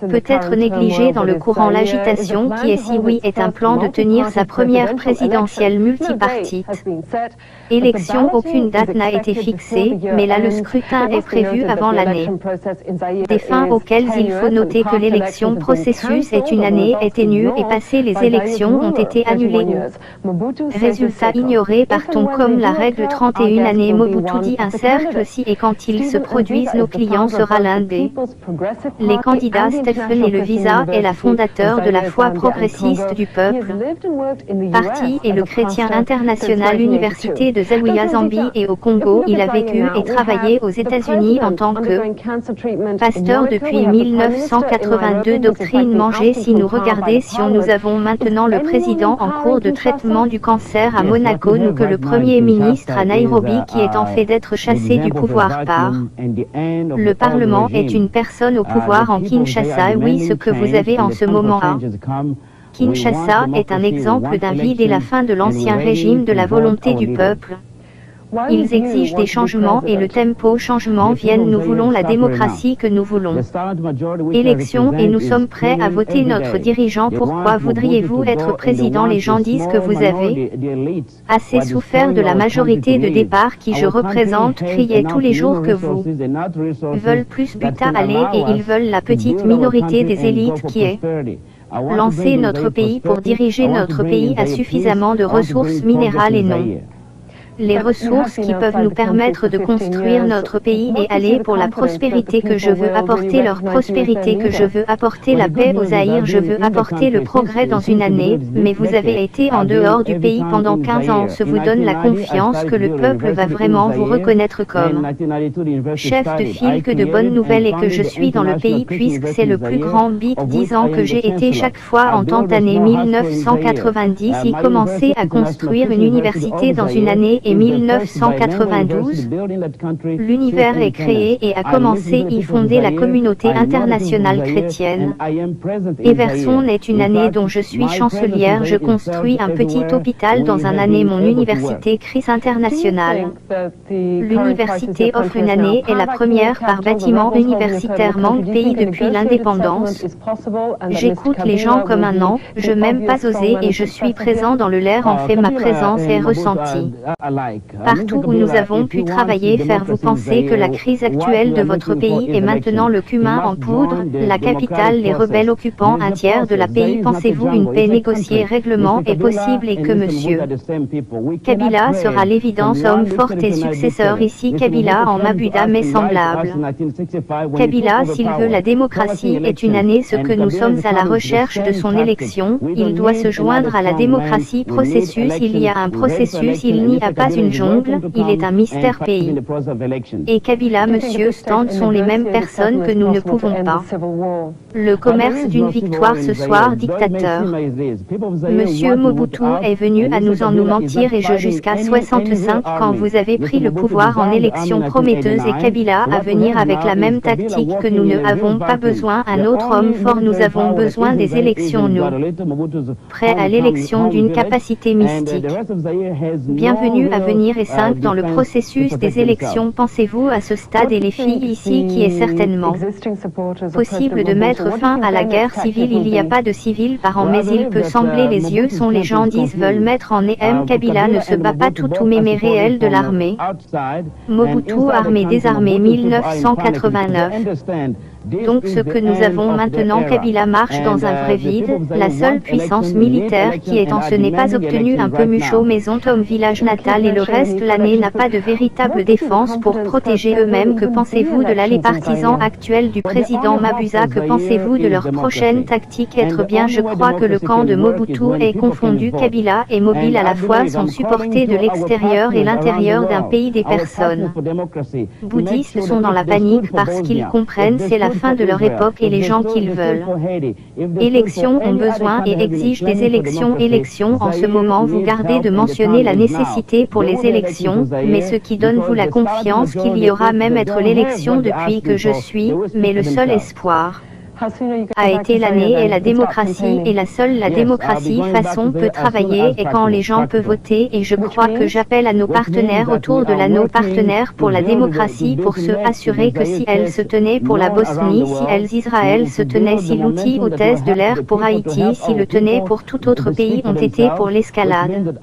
peut-être négligé dans le courant l'agitation qui est si oui est un plan de tenir sa première présidentielle multipartite. Élection, aucune date n'a été fixée, mais là le scrutin est prévu avant l'année. Des fins auxquelles il faut noter que l'élection processus est une année est ténue et passé les élections ont été annulées ou résultat ignoré par-on comme la règle 31 années Mobutu dit un cercle si et quand ils se produisent nos clients sera l'un des les candidats Stephen et le Visa est la fondateur de la foi progressiste du peuple parti et le chrétien international université de Zawiya Zambie et au Congo il a vécu et travaillé aux États-Unis en tant que pasteur depuis 1982 doctrine mangée si nous regardions nous avons maintenant le président en cours de traitement du cancer à Monaco nous que le premier ministre à Nairobi qui est en fait d'être chassé du pouvoir par le Parlement est une personne au pouvoir en Kinshasa oui ce que vous avez en ce moment à Kinshasa est un exemple d'un vide et la fin de l'ancien régime de la volonté du peuple. Ils exigent des changements et le tempo changement vienne nous voulons la démocratie que nous voulons. Élection et nous sommes prêts à voter notre dirigeant pourquoi voudriez-vous être président les gens disent que vous avez assez souffert de la majorité de départ qui je représente criait tous les jours que vous veulent plus buta aller et ils veulent la petite minorité des élites qui est lancer notre pays pour diriger notre pays à suffisamment de ressources minérales et non les ressources qui peuvent nous permettre de construire notre pays et aller pour la prospérité que je veux apporter leur prospérité que je veux apporter la paix aux Zaïre je veux apporter le progrès dans une année, mais vous avez été en dehors du pays pendant 15 ans se vous donne la confiance que le peuple va vraiment vous reconnaître comme chef de file que de bonnes nouvelles et que je suis dans le pays puisque c'est le plus grand bit 10 ans que j'ai été chaque fois en tant année 1990 y commencer à construire une université dans une année et 1992, l'univers est créé et a commencé y fonder la communauté internationale chrétienne. Everson est une année dont je suis chancelière, je construis un petit hôpital dans un année mon université Christ International. L'université offre une année est la première par bâtiment universitaire manque pays depuis l'indépendance. J'écoute les gens comme un an, je m'aime pas oser et je suis présent dans le l'air en fait ma présence est ressentie. Partout où nous avons pu travailler faire vous pensez que la crise actuelle de votre pays est maintenant le cumin en poudre, la capitale les rebelles occupant un tiers de la pays pensez-vous une paix négociée règlement est possible et que monsieur Kabila sera l'évidence homme fort et successeur ici Kabila en Mabuda mais semblable. Kabila s'il veut la démocratie est une année ce que nous sommes à la recherche de son élection, il doit se joindre à la démocratie processus il y a un processus il n'y a pas une jungle, il est un mystère pays. Et Kabila monsieur Stand sont les mêmes personnes que nous ne pouvons pas. Le commerce d'une victoire ce soir dictateur. Monsieur Mobutu est venu à nous mentir et je jusqu'à 65 quand vous avez pris le pouvoir en élection prometteuse et Kabila à venir avec la même tactique que nous ne avons pas besoin un autre homme fort nous avons besoin des élections nous. Prêts à l'élection d'une capacité mystique. Bienvenue à venir et 5 dans le processus des élections pensez-vous à ce stade et les filles ici qui est certainement possible de mettre fin à la guerre civile il n'y a pas de civil par an mais il peut sembler les yeux sont les gens disent veulent mettre en EM Kabila ne se bat pas tout mais réel de l'armée. Mobutu armée désarmée 1989. Donc ce que nous avons maintenant Kabila marche dans un vrai vide, la seule puissance militaire qui est en ce n'est pas obtenu un peu Mucho maison Tom village natal et le reste l'année n'a pas de véritable défense pour protéger eux-mêmes que pensez-vous de l'allée partisans actuel du président Mabuza que pensez-vous de leur prochaine tactique être bien je crois que le camp de Mobutu est confondu Kabila et mobile à la fois sont supportés de l'extérieur et l'intérieur d'un pays des personnes bouddhistes sont dans la panique parce qu'ils comprennent c'est la fin de leur époque et les gens qu'ils veulent. Élections ont besoin et exigent des élections. Élections en ce moment vous gardez de mentionner la nécessité pour les élections, mais ce qui donne vous la confiance qu'il y aura même être l'élection depuis que je suis, mais le seul espoir. a été l'année et la démocratie et la seule la démocratie façon peut travailler et quand les gens peuvent voter et je crois que j'appelle à nos partenaires autour de l'anneau partenaires pour la démocratie pour se assurer que si elles se tenaient pour la Bosnie, si elles Israël se tenait si l'outil hôtesse de l'air pour Haïti, si le tenait pour tout autre pays ont été pour l'escalade.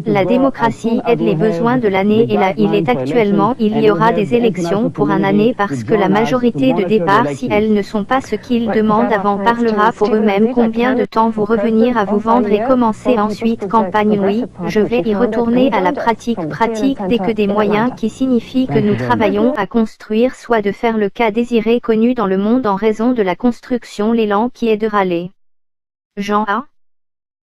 La démocratie aide les besoins de l'année et là il est actuellement il y aura des élections pour un année parce que la majorité de départ si elles ne sont pas ce qu'ils demandent avant parlera pour eux-mêmes combien de temps vous revenir à vous vendre et commencer ensuite campagne oui, je vais y retourner à la pratique dès que des moyens qui signifient que nous travaillons à construire soit de faire le cas désiré connu dans le monde en raison de la construction l'élan qui est de râler. Jean A.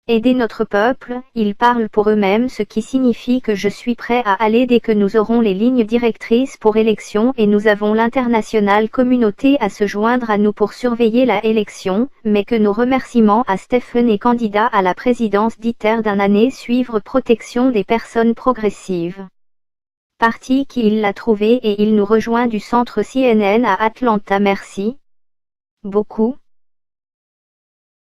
Aider notre peuple, ils parlent pour eux-mêmes ce qui signifie que je suis prêt à aller dès que nous aurons les lignes directrices pour élection et nous avons l'internationale communauté à se joindre à nous pour surveiller la élection, mais que nos remerciements à Stephen et candidat à la présidence d'ITER d'un année suivre protection des personnes progressives. Parti qui il l'a trouvé et il nous rejoint du centre CNN à Atlanta merci. Beaucoup.